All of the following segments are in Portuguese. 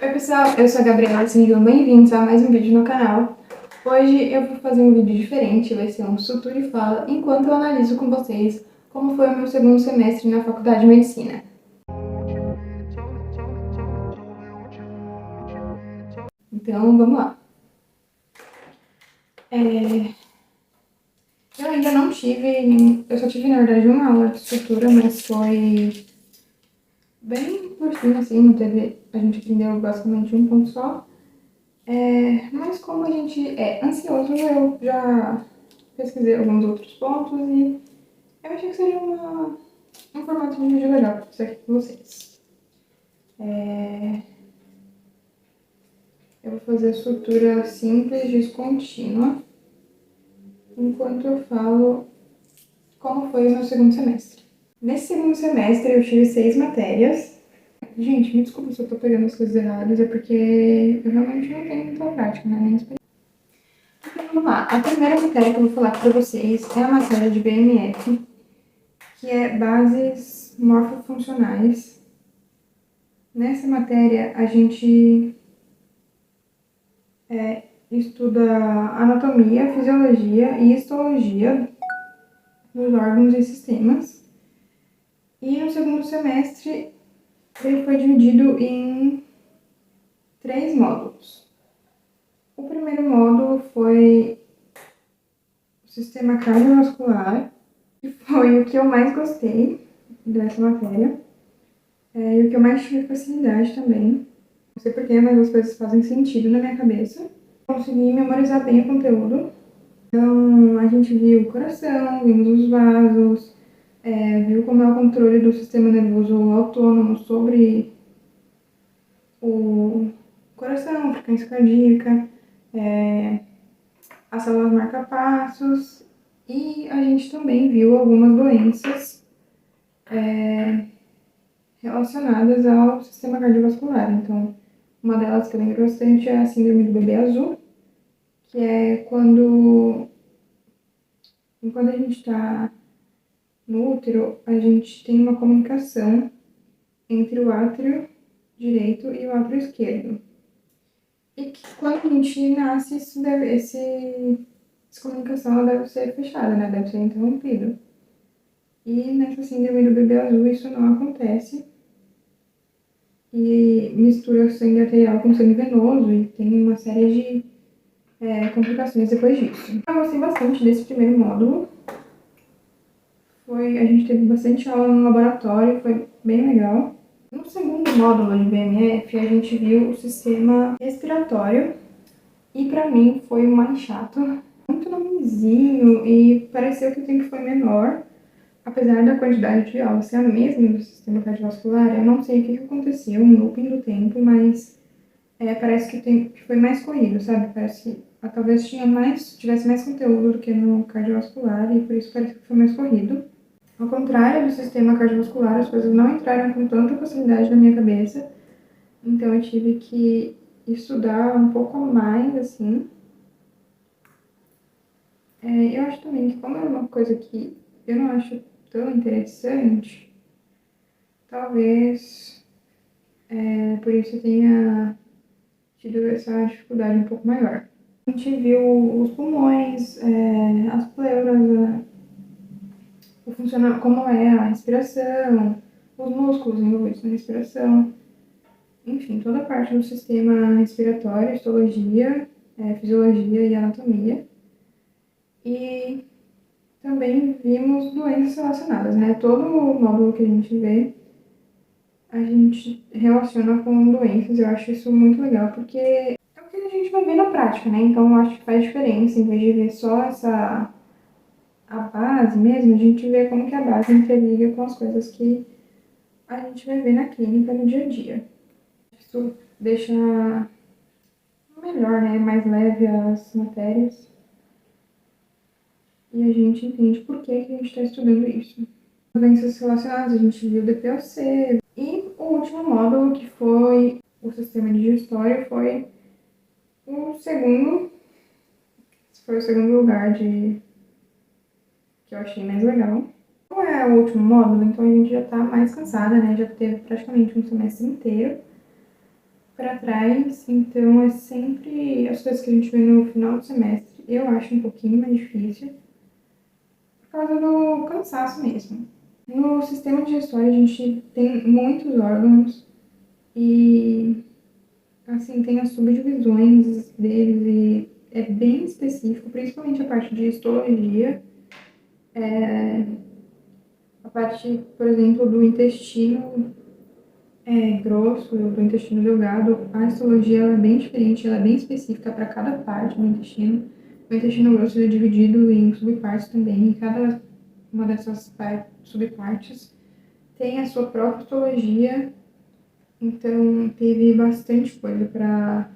Oi pessoal, eu sou a Gabriela, sejam bem-vindos a mais um vídeo no canal. Hoje eu vou fazer um vídeo diferente, vai ser um Sutura e Fala, enquanto eu analiso com vocês como foi o meu segundo semestre na Faculdade de Medicina. Então, vamos lá. Eu ainda não tive, eu só tive na verdade uma aula de sutura, mas foi bem por cima, assim, não teve, a gente aprendeu basicamente um ponto só. Mas como a gente é ansioso, eu já pesquisei alguns outros pontos e eu achei que seria um formato de vídeo legal para fazer aqui com vocês. Eu vou fazer sutura simples, descontínua, enquanto eu falo como foi o meu segundo semestre. Nesse segundo semestre eu tive 6 matérias. Gente, me desculpa se eu tô pegando as coisas erradas, é porque eu realmente não tenho muita prática, né? Nem experiência. Então, vamos lá. A primeira matéria que eu vou falar para vocês é a matéria de BMF, que é Bases Morfofuncionais. Nessa matéria, a gente estuda anatomia, fisiologia e histologia dos órgãos e sistemas. E no segundo semestre, ele foi dividido em 3 módulos. O primeiro módulo foi o sistema cardiovascular, que foi o que eu mais gostei dessa matéria. E o que eu mais tive facilidade também. Não sei porquê, mas as coisas fazem sentido na minha cabeça. Consegui memorizar bem o conteúdo. Então, a gente viu o coração, vimos os vasos, viu como é o controle do sistema nervoso autônomo sobre o coração, a frequência cardíaca, as células marca-passos, e a gente também viu algumas doenças relacionadas ao sistema cardiovascular. Então, uma delas que eu lembro bastante é a síndrome do bebê azul, que é quando a gente está no útero, a gente tem uma comunicação entre o átrio direito e o átrio esquerdo. E que quando a gente nasce, essa comunicação ela deve ser fechada, né? Deve ser interrompida. E nessa síndrome do bebê azul isso não acontece. E mistura sangue arterial com sangue venoso e tem uma série de complicações depois disso. Eu gostei bastante desse primeiro módulo. A gente teve bastante aula no laboratório, foi bem legal. No segundo módulo de BMF, a gente viu o sistema respiratório e pra mim foi o mais chato. Muito nomezinho e pareceu que o tempo foi menor. Apesar da quantidade de aula ser a mesma do sistema cardiovascular, eu não sei o que aconteceu no looping do tempo, mas parece que o tempo foi mais corrido, sabe? Parece que talvez tivesse mais conteúdo do que no cardiovascular e por isso parece que foi mais corrido. Ao contrário do sistema cardiovascular, as coisas não entraram com tanta facilidade na minha cabeça, então eu tive que estudar um pouco mais, assim. Eu acho também que como é uma coisa que eu não acho tão interessante, talvez por isso eu tenha tido essa dificuldade um pouco maior. A gente viu os pulmões, as pleuras, como é a respiração, os músculos envolvidos na respiração, enfim, toda a parte do sistema respiratório, histologia, fisiologia e anatomia. E também vimos doenças relacionadas, né? Todo o módulo que a gente vê, a gente relaciona com doenças. Eu acho isso muito legal, porque é o que a gente vai ver na prática, né? Então, eu acho que faz diferença, em vez de ver só a base mesmo, a gente vê como que a base interliga com as coisas que a gente vai ver na clínica no dia a dia. Isso deixa melhor, né? Mais leve as matérias. E a gente entende por que a gente está estudando isso. Doenças relacionadas, a gente viu o DPOC. E o último módulo, que foi o sistema digestório, foi o segundo lugar que eu achei mais legal. Como é o último módulo, então a gente já tá mais cansada, né? Já teve praticamente um semestre inteiro. para trás, então é sempre as coisas que a gente vê no final do semestre, eu acho um pouquinho mais difícil, por causa do cansaço mesmo. No sistema de história a gente tem muitos órgãos e, assim, tem as subdivisões deles e é bem específico, principalmente a parte de histologia, a parte, por exemplo, do intestino grosso, do intestino delgado. A histologia ela é bem diferente, ela é bem específica para cada parte do intestino. O intestino grosso é dividido em subpartes também, e cada uma dessas subpartes tem a sua própria histologia, então teve bastante coisa para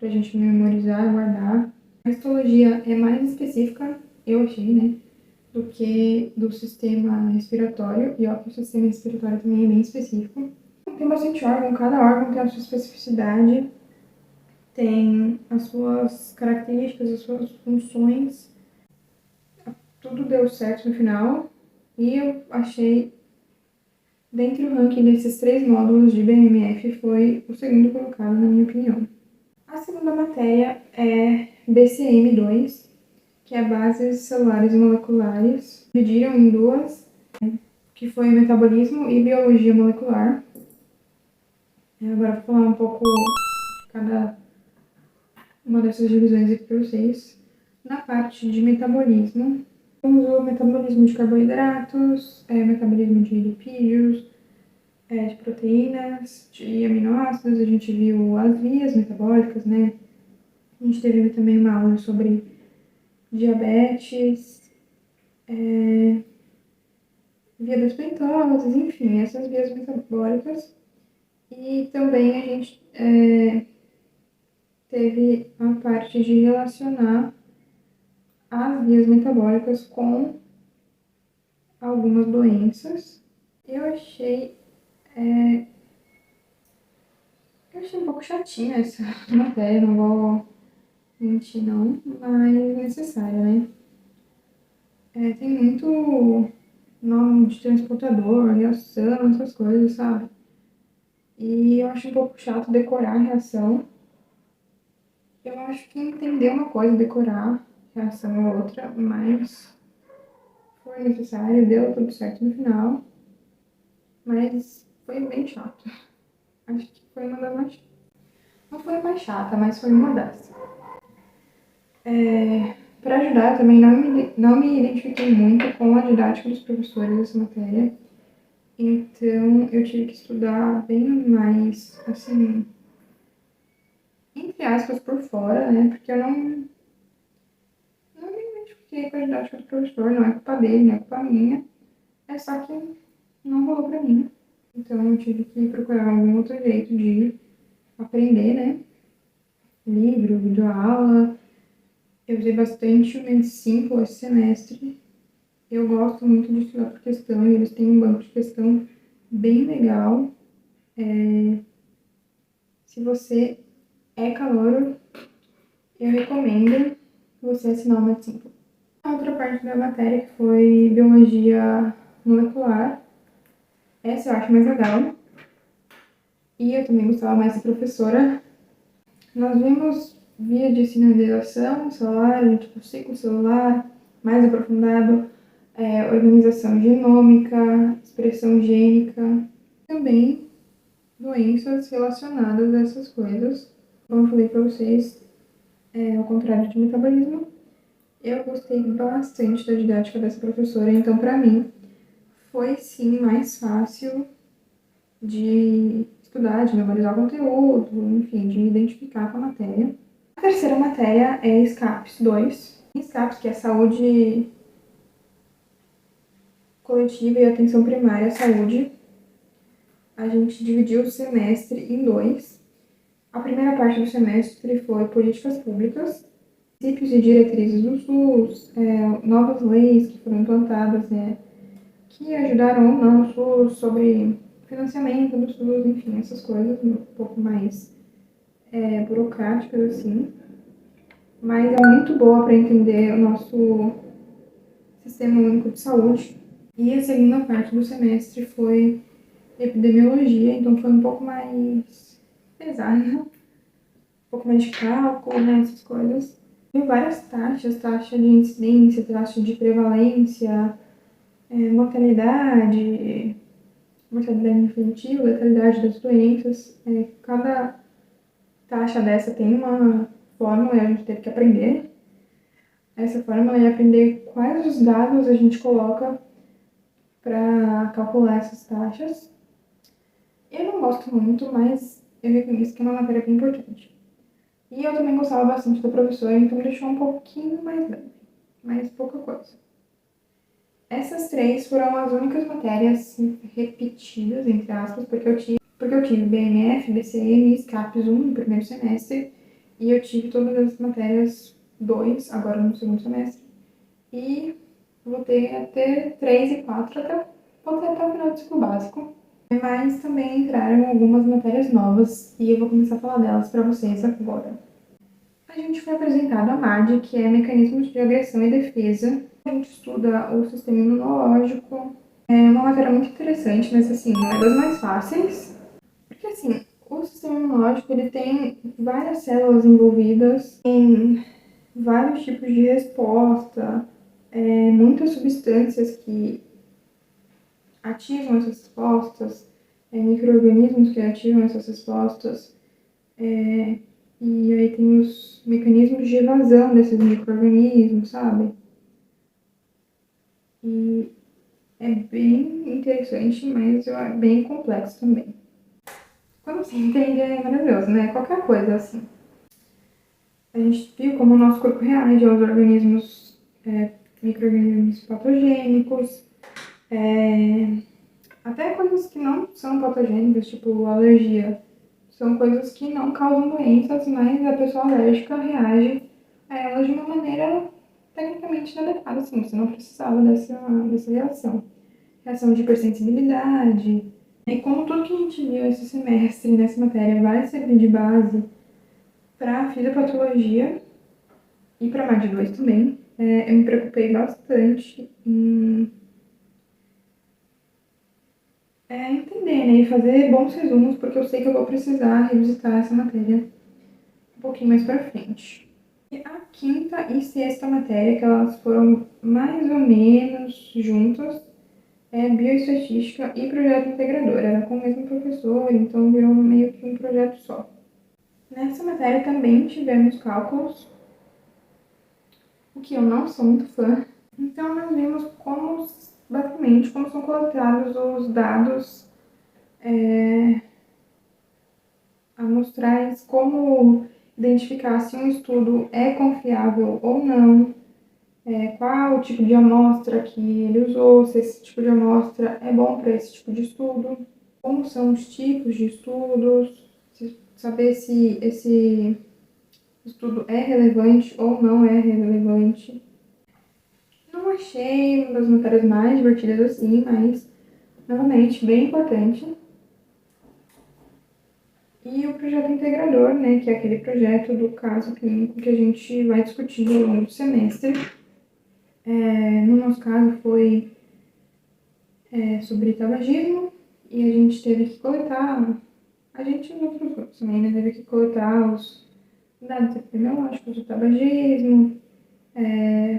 a gente memorizar, guardar. A histologia é mais específica, eu achei, né, do que do sistema respiratório, e ó, que o sistema respiratório também é bem específico. Tem bastante órgão, cada órgão tem a sua especificidade, tem as suas características, as suas funções. Tudo deu certo no final e eu achei, dentre o ranking desses 3 módulos de BMF, foi o segundo colocado, na minha opinião. A segunda matéria é BCM2, que é Bases Celulares e Moleculares. Dividiram em duas, que foi Metabolismo e Biologia Molecular. Agora vou falar um pouco de cada uma dessas divisões aqui para vocês. Na parte de metabolismo, temos o metabolismo de carboidratos, metabolismo de lipídios, de proteínas, de aminoácidos. A gente viu as vias metabólicas, né? A gente teve também uma aula sobre diabetes, via das pentoses, enfim, essas vias metabólicas. E também a gente teve a parte de relacionar as vias metabólicas com algumas doenças. Eu achei um pouco chatinha essa matéria, não vou mentir não, mas necessária, né? Tem muito nome de transportador, reação, essas coisas, sabe? E eu acho um pouco chato decorar a reação. Eu acho que entender uma coisa, decorar reação é outra, mas foi necessário, deu tudo certo no final, mas foi bem chato. Acho que foi uma das mais... Não foi a mais chata, mas foi uma das. Para ajudar, também não me identifiquei muito com a didática dos professores dessa matéria, então eu tive que estudar bem mais, assim, entre aspas, por fora, né? Porque eu não me identifiquei com a didática do professor, não é culpa dele, não é culpa minha, é só que não rolou pra mim. Então eu tive que procurar algum outro jeito de aprender, né? Livro, videoaula. Eu usei bastante o Med5 esse semestre. Eu gosto muito de estudar por questão e eles têm um banco de questão bem legal. Se você é calouro, eu recomendo você assinar o Med5. A outra parte da matéria que foi biologia molecular. Essa eu acho mais legal. E eu também gostava mais da professora. Nós vimos via de sinalização celular, tipo ciclo celular, mais aprofundado, organização genômica, expressão gênica, também doenças relacionadas a essas coisas. Como eu falei para vocês, ao contrário de metabolismo, eu gostei bastante da didática dessa professora, então para mim foi sim mais fácil de estudar, de memorizar o conteúdo, enfim, de me identificar com a matéria. A terceira matéria é SCAPS 2. SCAPS, que é saúde coletiva e atenção primária à saúde. A gente dividiu o semestre em dois. A primeira parte do semestre foi políticas públicas, princípios e diretrizes do SUS, novas leis que foram implantadas, que ajudaram ou não o SUS, sobre financiamento do SUS, enfim, essas coisas um pouco mais burocráticas, assim. Mas é muito boa para entender o nosso Sistema Único de Saúde. E a segunda parte do semestre foi epidemiologia, então foi um pouco mais pesada, um pouco mais de cálculo, né, essas coisas. Tem várias taxas, taxa de incidência, taxa de prevalência, mortalidade, mortalidade infantil, letalidade das doenças. Cada taxa dessa tem uma fórmula e a gente teve que aprender. Essa fórmula é aprender quais os dados a gente coloca para calcular essas taxas. Eu não gosto muito, mas eu reconheço que é uma matéria bem importante. E eu também gostava bastante da professora, então deixou um pouquinho mais leve, mas pouca coisa. Essas três foram as únicas matérias repetidas, entre aspas, porque eu tive BMF, BCM e SCAPES 1 no primeiro semestre, e eu tive todas as matérias 2 agora no segundo semestre, e vou ter até 3 e 4 vou ter até o final do ciclo básico. Mas também entraram algumas matérias novas, e eu vou começar a falar delas para vocês agora. A gente foi apresentado a MAD, que é Mecanismos de Agressão e Defesa. A gente estuda o sistema imunológico. É uma matéria muito interessante, mas assim, não é das mais fáceis. Porque assim, o sistema imunológico ele tem várias células envolvidas em vários tipos de resposta, muitas substâncias que ativam essas respostas, micro-organismos que ativam essas respostas. E aí tem os mecanismos de evasão desses micro-organismos, sabe? E é bem interessante, mas é bem complexo também. Quando você entende, é maravilhoso, né? Qualquer coisa, assim. A gente viu como o nosso corpo reage aos organismos, micro-organismos patogênicos, até coisas que não são patogênicas, tipo alergia. São coisas que não causam doenças, mas a pessoa alérgica reage a elas de uma maneira tecnicamente inadequada, assim, você não precisava dessa reação. Reação de hipersensibilidade. E como tudo que a gente viu esse semestre nessa matéria vai servir de base para fisiopatologia e para MAD 2 também, eu me preocupei bastante em entender, né, e fazer bons resumos, porque eu sei que eu vou precisar revisitar essa matéria um pouquinho mais para frente. E a quinta e sexta matéria, que elas foram mais ou menos juntas, é bioestatística e projeto integrador. Era com o mesmo professor, então virou meio que um projeto só. Nessa matéria também tivemos cálculos, o que eu não sou muito fã. Então nós vimos basicamente, como são coletados os dados amostrais, como identificar se um estudo é confiável ou não, qual o tipo de amostra que ele usou, se esse tipo de amostra é bom para esse tipo de estudo, como são os tipos de estudos, saber se esse estudo é relevante ou não é relevante. Não achei uma das matérias mais divertidas assim, mas, novamente, bem importante. E o projeto integrador, né, que é aquele projeto do caso clínico que a gente vai discutindo ao longo do semestre. No nosso caso foi sobre tabagismo e a gente teve que coletar, a gente e os outros grupos também, né, teve que coletar os dados epidemiológicos do tabagismo,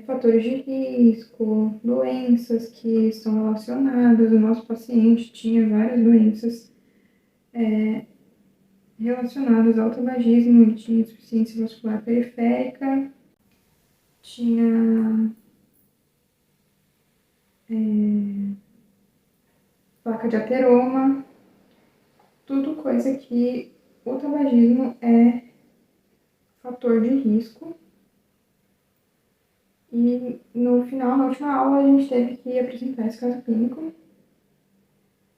fatores de risco, doenças que estão relacionadas. O nosso paciente tinha várias doenças relacionadas ao tabagismo, ele tinha insuficiência vascular periférica, tinha placa de ateroma, tudo coisa que o tabagismo é fator de risco. E no final, na última aula, a gente teve que apresentar esse caso clínico.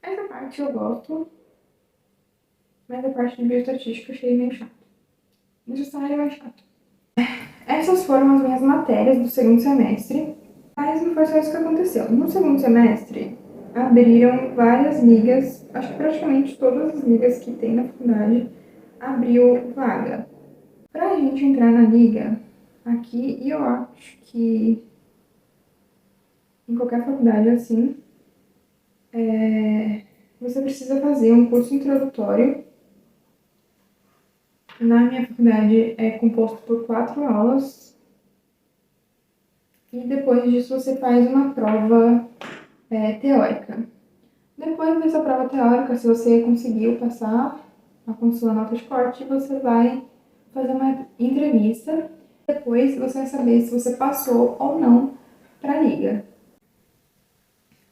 Essa parte eu gosto, mas a parte de bioestatística eu achei meio chato. Necessário, mas chato. Essas foram as minhas matérias do segundo semestre, mas não foi só isso que aconteceu. No segundo semestre, abriram várias ligas, acho que praticamente todas as ligas que tem na faculdade abriu vaga. Pra gente entrar na liga aqui, e eu acho que em qualquer faculdade assim, você precisa fazer um curso introdutório Na minha faculdade é composto por 4 aulas e depois disso você faz uma prova teórica. Depois dessa prova teórica, se você conseguiu passar com sua nota de corte, você vai fazer uma entrevista. Depois você vai saber se você passou ou não para a liga.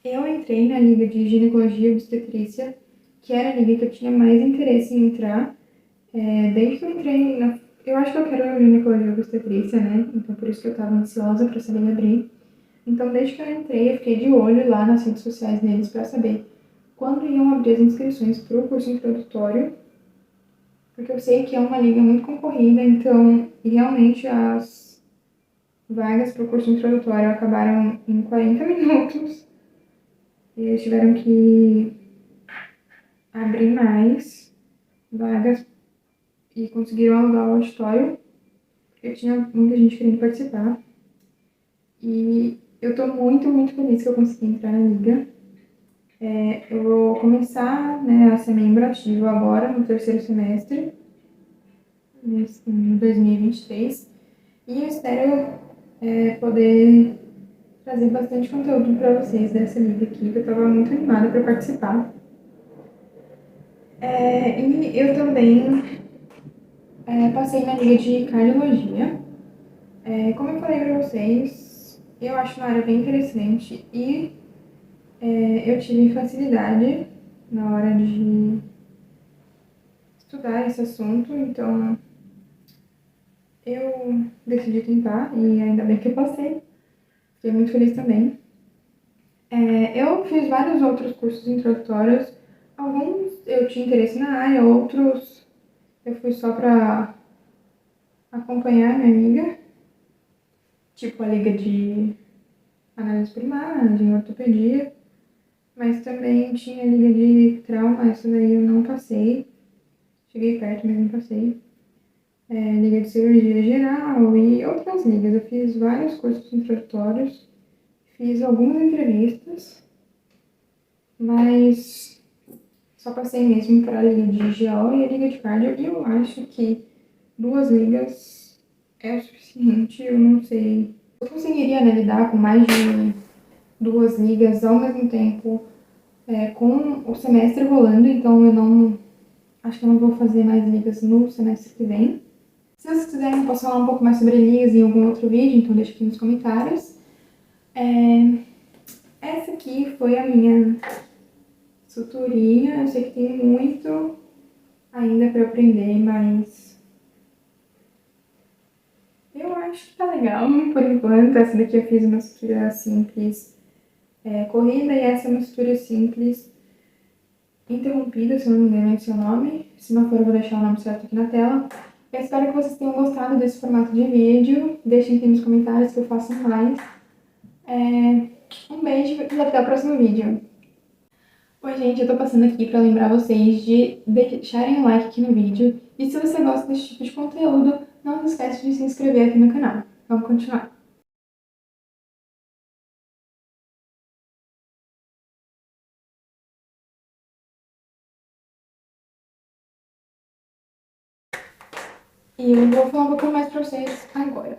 Eu entrei na liga de ginecologia e obstetrícia, que era a liga que eu tinha mais interesse em entrar. Desde que eu entrei eu acho que eu quero ginecologia e obstetrícia, né? Então por isso que eu estava ansiosa para saber abrir. Então desde que eu entrei, eu fiquei de olho lá nas redes sociais deles para saber quando iam abrir as inscrições para o curso introdutório, porque eu sei que é uma liga muito concorrida, então, e realmente as vagas para o curso introdutório acabaram em 40 minutos, e eles tiveram que abrir mais vagas e conseguiram alugar o auditório, porque tinha muita gente querendo participar. E eu tô muito, muito feliz que eu consegui entrar na liga. Eu vou começar, né, a ser membro ativo agora, no terceiro semestre, em 2023. E eu espero poder trazer bastante conteúdo para vocês dessa liga aqui, que eu estava muito animada para participar. E eu também passei na liga de cardiologia. Como eu falei para vocês, eu acho uma área bem interessante e eu tive facilidade na hora de estudar esse assunto, então eu decidi tentar e ainda bem que eu passei. Fiquei muito feliz também. Eu fiz vários outros cursos introdutórios. Alguns eu tinha interesse na área, outros eu fui só para acompanhar minha amiga, tipo a liga de análise primária, de ortopedia, mas também tinha a liga de trauma, essa daí eu não passei. Cheguei perto, mas não passei. Liga de cirurgia geral e outras ligas. Eu fiz vários cursos introdutórios, fiz algumas entrevistas, mas só passei mesmo para a liga de GO e a liga de cardio, e eu acho que 2 ligas é o suficiente. Eu não sei. Eu conseguiria, né, lidar com mais de 2 ligas ao mesmo tempo, com o semestre rolando, então eu não. Acho que eu não vou fazer mais ligas no semestre que vem. Se vocês quiserem, eu posso falar um pouco mais sobre ligas em algum outro vídeo, então deixa aqui nos comentários. Essa aqui foi a minha suturinha. Eu sei que tem muito ainda para aprender, mas eu acho que tá legal por enquanto. Essa daqui eu fiz uma sutura simples corrida, e essa é uma sutura simples interrompida, se eu não me engano é esse o nome. Se não for, eu vou deixar o nome certo aqui na tela. Eu espero que vocês tenham gostado desse formato de vídeo. Deixem aqui nos comentários que eu faça mais. Um beijo e até o próximo vídeo. Oi, gente, eu tô passando aqui pra lembrar vocês de deixarem um like aqui no vídeo. E se você gosta desse tipo de conteúdo, não se esquece de se inscrever aqui no canal. Vamos continuar. E eu vou falar um pouco mais pra vocês agora.